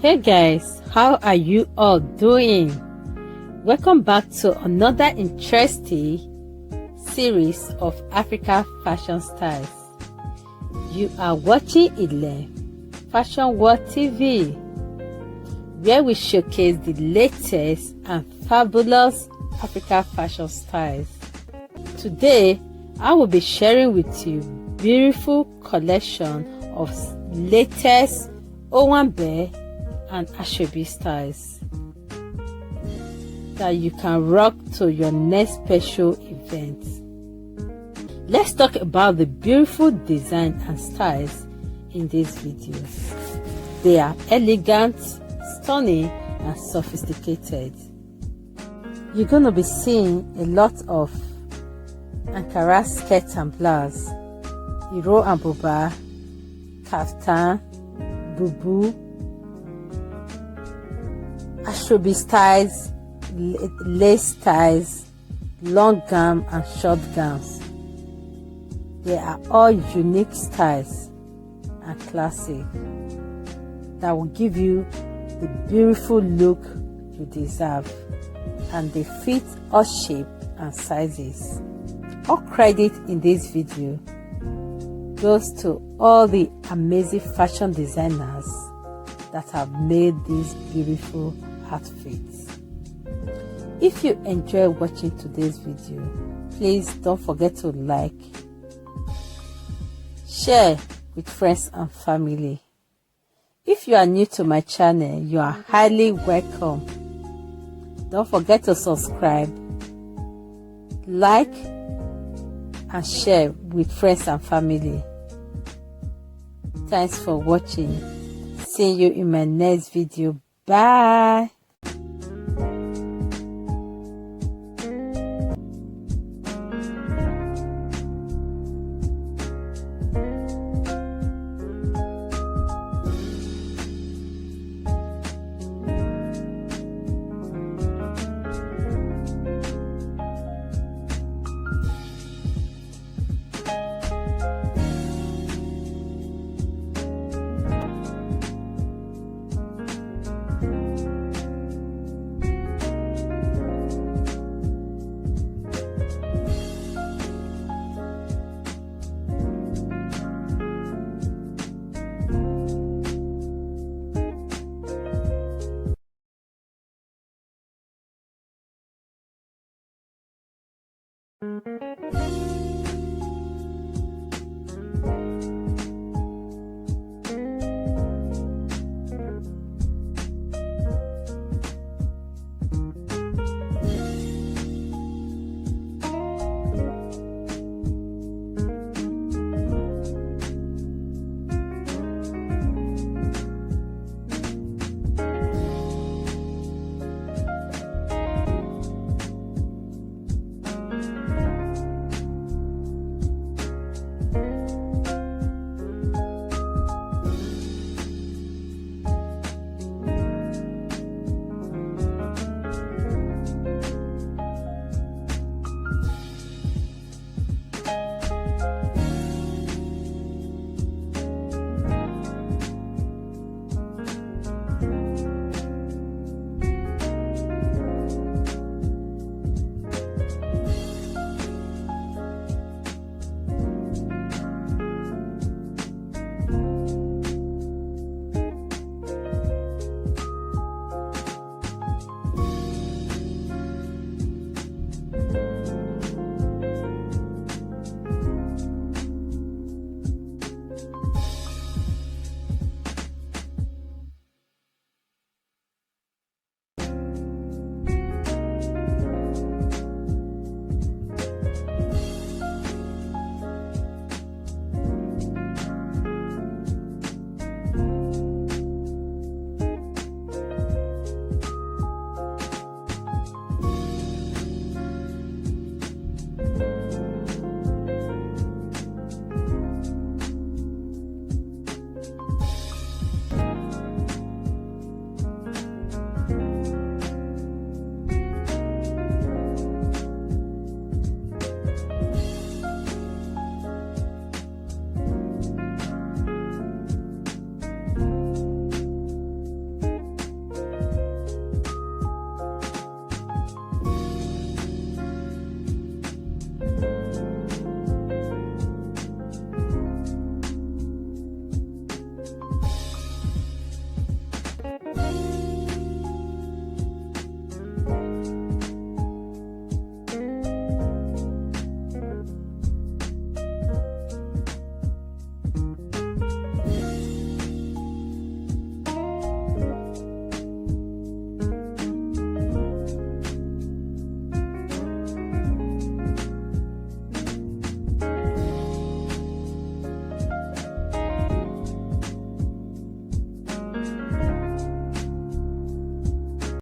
Hey guys, how are you all doing? Welcome back to another interesting series of Africa fashion styles. You are watching Ilen Fashion World TV, where we showcase the latest and fabulous Africa fashion styles. Today, I will be sharing with you beautiful collection of latest Owanbe and Asoebi styles that you can rock to your next special event. Let's talk about the beautiful design and styles in this video. They are elegant, stunning, and sophisticated. You're going to be seeing a lot of Ankara skirts and blouse, Iro and buba, kaftan, boubou, Asoebi styles, lace styles, long gown and short gowns. They are all unique styles and classic that will give you the beautiful look you deserve, and they fit all shape and sizes. All credit in this video goes to all the amazing fashion designers that have made these beautiful outfits. If you enjoy watching today's video, please don't forget to like, share with friends and family. If you are new to my channel, you are highly welcome. Don't forget to subscribe, like, and share with friends and family. Thanks for watching. See you in my next video. Bye.